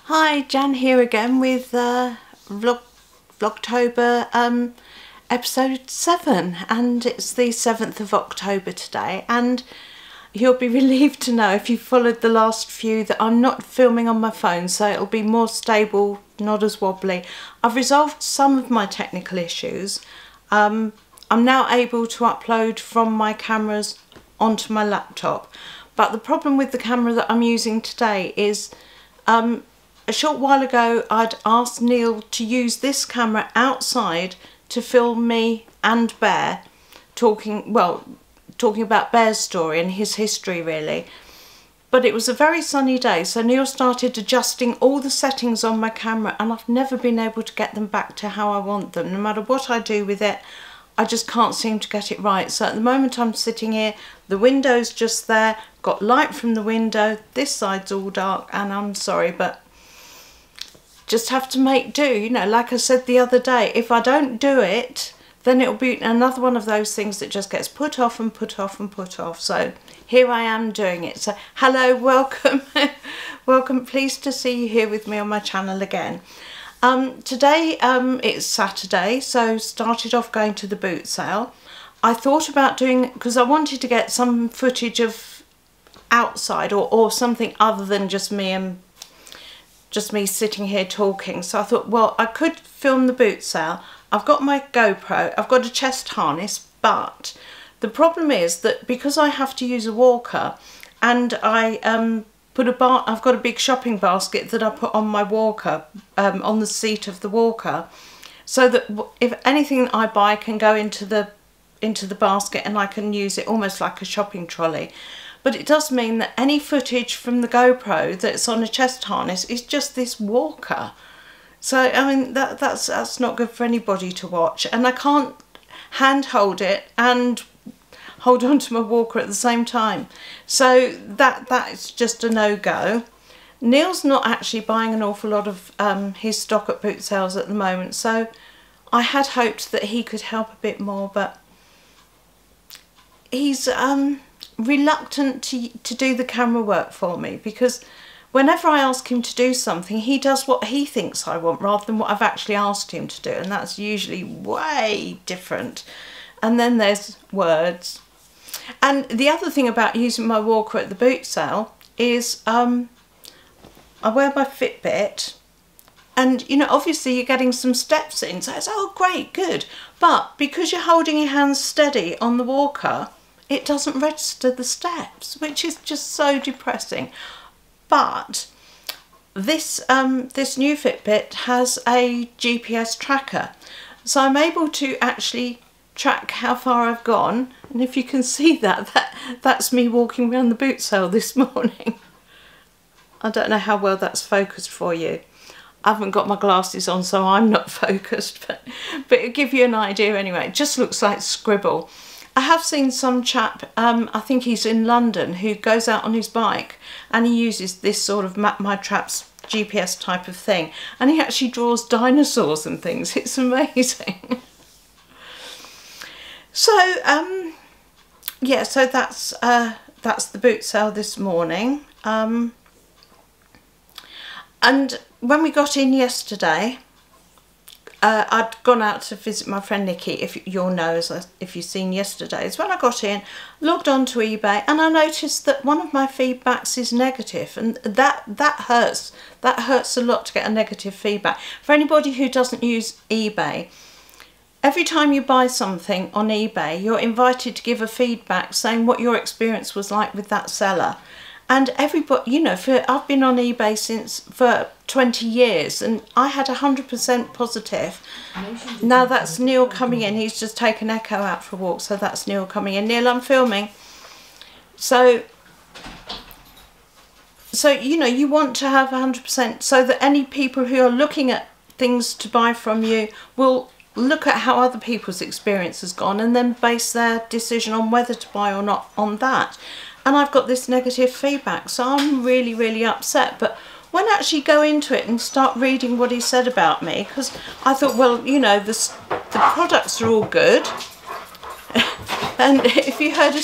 Hi, Jan here again with vlogtober episode 7, and it's the 7th of October today, and you'll be relieved to know if you followed the last few that I'm not filming on my phone, so it'll be more stable, not as wobbly. I've resolved some of my technical issues. I'm now able to upload from my cameras onto my laptop, but the problem with the camera that I'm using today is a short while ago I'd asked Neil to use this camera outside to film me and Bear talking about Bear's story and his history really. But it was a very sunny day, so Neil started adjusting all the settings on my camera, and I've never been able to get them back to how I want them. No matter what I do with it, I just can't seem to get it right. So at the moment I'm sitting here, the window's just there, got light from the window, this side's all dark, and I'm sorry, but just have to make do. You know, like I said the other day, if I don't do it, then it'll be another one of those things that just gets put off and put off and put off. So here I am doing it. So hello, welcome. Welcome, pleased to see you here with me on my channel again. Today it's Saturday, so started off going to the boot sale. I thought about doing, because I wanted to get some footage of outside or something other than just me sitting here talking. So I thought, well, I could film the boot sale. I've got my GoPro, I've got a chest harness, but the problem is that because I have to use a walker, and I I've got a big shopping basket that I put on my walker, on the seat of the walker, so that if anything I buy can go into the basket and I can use it almost like a shopping trolley. But it does mean that any footage from the GoPro that's on a chest harness is just this walker. So I mean that's not good for anybody to watch, and I can't handhold it and hold on to my walker at the same time. So that's just a no-go. Neil's not actually buying an awful lot of his stock at boot sales at the moment, so I had hoped that he could help a bit more, but he's reluctant to do the camera work for me, because whenever I ask him to do something, he does what he thinks I want rather than what I've actually asked him to do, and that's usually way different. And then there's words. And the other thing about using my walker at the boot sale is I wear my Fitbit, and you know, obviously you're getting some steps in, so it's oh great, good, but because you're holding your hands steady on the walker, it doesn't register the steps, which is just so depressing. But this this new Fitbit has a GPS tracker, so I'm able to actually track how far I've gone, and if you can see that's me walking around the boot sale this morning. I don't know how well that's focused for you. I haven't got my glasses on, so I'm not focused, but it'll give you an idea anyway. It just looks like scribble. I have seen some chap, I think he's in London, who goes out on his bike and he uses this sort of Map My Traps GPS type of thing, and he actually draws dinosaurs and things. It's amazing. So yeah, so that's the boot sale this morning. And when we got in yesterday, I'd gone out to visit my friend Nikki, if you'll know, if you've seen yesterday's. When I got in, logged on to eBay, and I noticed that one of my feedbacks is negative, and that hurts. That hurts a lot to get a negative feedback. For anybody who doesn't use eBay, every time you buy something on eBay, you're invited to give a feedback saying what your experience was like with that seller. And everybody, you know, I've been on eBay for 20 years, and I had 100% positive. Now that's Neil coming in. He's just taken Echo out for a walk, so that's Neil coming in. Neil, I'm filming. So you know, you want to have 100%, so that any people who are looking at things to buy from you will look at how other people's experience has gone and then base their decision on whether to buy or not on that. And I've got this negative feedback, so I'm really, really upset. But when I actually go into it and start reading what he said about me, because I thought, well, you know, the products are all good. And if you heard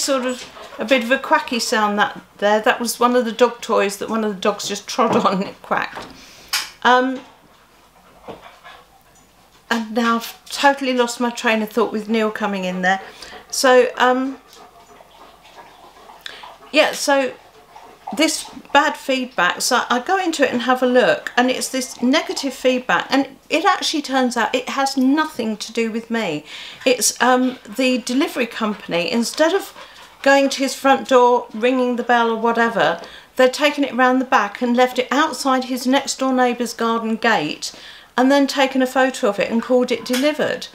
a bit of a quacky sound that was one of the dog toys that one of the dogs just trod on and it quacked. And now I've totally lost my train of thought with Neil coming in there. So, yeah, so this bad feedback, so I go into it and have a look, and it's this negative feedback, and it actually turns out it has nothing to do with me. It's the delivery company, instead of going to his front door, ringing the bell or whatever, they'd taken it round the back and left it outside his next door neighbour's garden gate, and then taken a photo of it and called it delivered.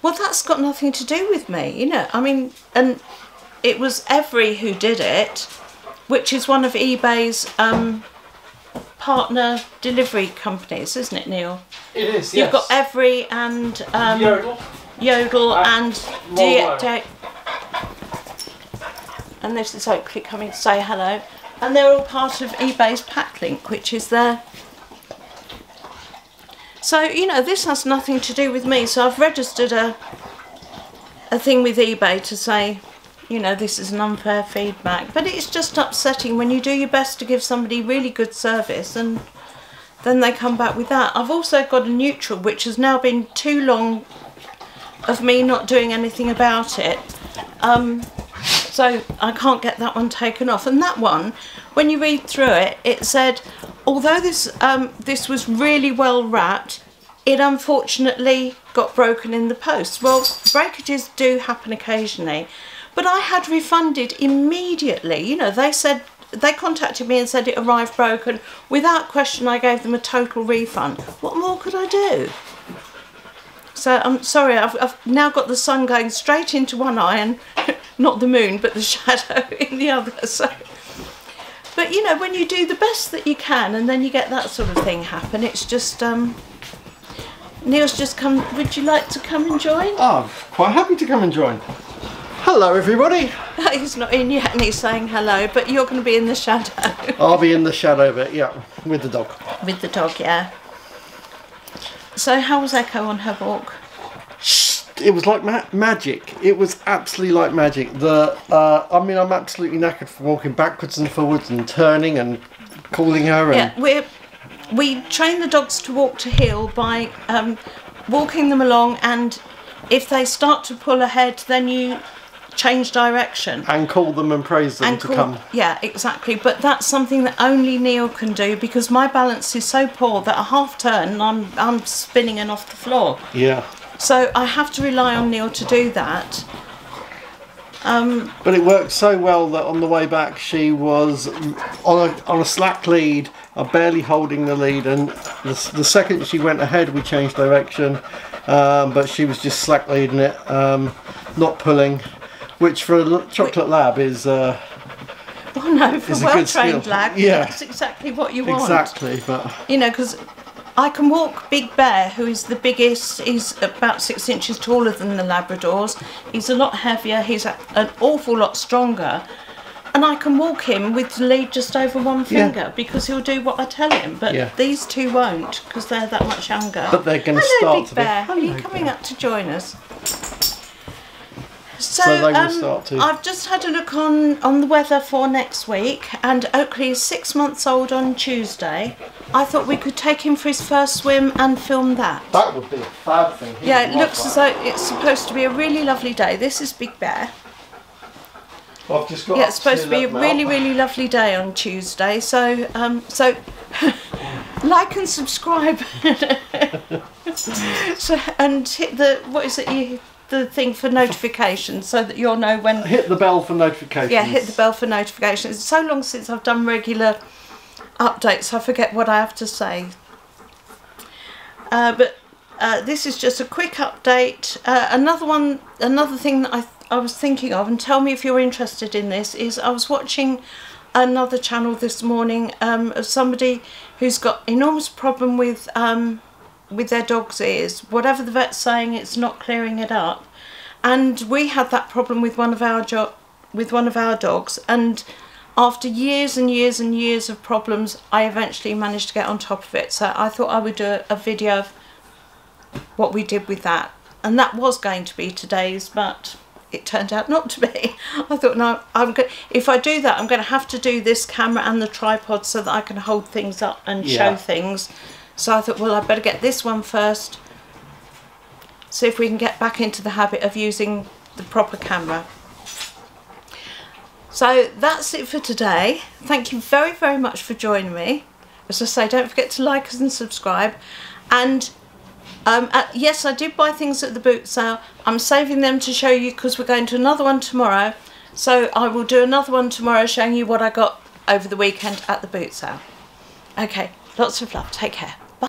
Well, that's got nothing to do with me, you know. I mean, and it was Every who did it, which is one of eBay's partner delivery companies, isn't it, Neil? It is, yes. You've got Every and Yodel and and this is Oakley coming to say hello. And they're all part of eBay's Packlink, which is there. So, you know, this has nothing to do with me. So I've registered a thing with eBay to say, you know, this is an unfair feedback. But it's just upsetting when you do your best to give somebody really good service and then they come back with that. I've also got a neutral, which has now been too long of me not doing anything about it. So I can't get that one taken off. And that one, when you read through it, it said, although this was really well wrapped, it unfortunately got broken in the post. Well, breakages do happen occasionally, but I had refunded immediately. You know, they contacted me and said it arrived broken. Without question, I gave them a total refund. What more could I do? So I'm sorry, I've now got the sun going straight into one eye and not the moon, but the shadow in the other. So, but you know, when you do the best that you can and then you get that sort of thing happen, it's just, Neil's just come. Would you like to come and join? Oh, quite happy to come and join. Hello everybody. He's not in yet and he's saying hello, but you're going to be in the shadow. I'll be in the shadow bit, yeah, with the dog. With the dog, yeah. So how was Echo on her walk? It was like magic. It was absolutely like magic. I mean, I'm absolutely knackered from walking backwards and forwards and turning and calling her. And yeah, we train the dogs to walk to heel by walking them along, and if they start to pull ahead, then you change direction. And call them and praise them to come. Yeah, exactly. But that's something that only Neil can do, because my balance is so poor that a half turn and I'm spinning and off the floor. Yeah. So I have to rely on Neil to do that. But it worked so well that on the way back she was on a slack lead, barely holding the lead, and the second she went ahead we changed direction, but she was just slack leading it, not pulling, which for a chocolate lab is well, no, for a well-trained lab, yeah, that's exactly what you want. Exactly, but you know, because I can walk Big Bear, who is the biggest. He's about 6 inches taller than the Labradors. He's a lot heavier. He's an awful lot stronger. And I can walk him with the lead just over one finger, because he'll do what I tell him. But these two won't, because they're that much younger. But they're going to Hello, start Big Bear. to be. Are you coming up to join us? So they will start to. I've just had a look on the weather for next week, and Oakley is 6 months old on Tuesday. I thought we could take him for his first swim and film that. That would be a fab thing. Yeah, it looks as though it's supposed to be a really lovely day. This is Big Bear. Well, I've just got it's supposed to be a really, really lovely day on Tuesday. So, like and subscribe. So, and hit the thing for notifications, so that you'll know when. Hit the bell for notifications. Yeah, hit the bell for notifications. It's so long since I've done regular updates, I forget what I have to say. But this is just a quick update. Another thing that I was thinking of, and tell me if you're interested in this, is I was watching another channel this morning of somebody who's got enormous problem with their dog's ears. Whatever the vet's saying, it's not clearing it up. And we had that problem with one of our dogs, and after years and years and years of problems, I eventually managed to get on top of it. So I thought I would do a video of what we did with that. And that was going to be today's, but it turned out not to be. I thought, no, if I do that, I'm going to have to do this camera and the tripod so that I can hold things up and show things. So I thought, well, I better get this one first, see if we can get back into the habit of using the proper camera. So that's it for today. Thank you very, very much for joining me. As I say, don't forget to like us and subscribe. And yes, I did buy things at the boot sale. I'm saving them to show you because we're going to another one tomorrow. So I will do another one tomorrow showing you what I got over the weekend at the boot sale. Okay, lots of love. Take care.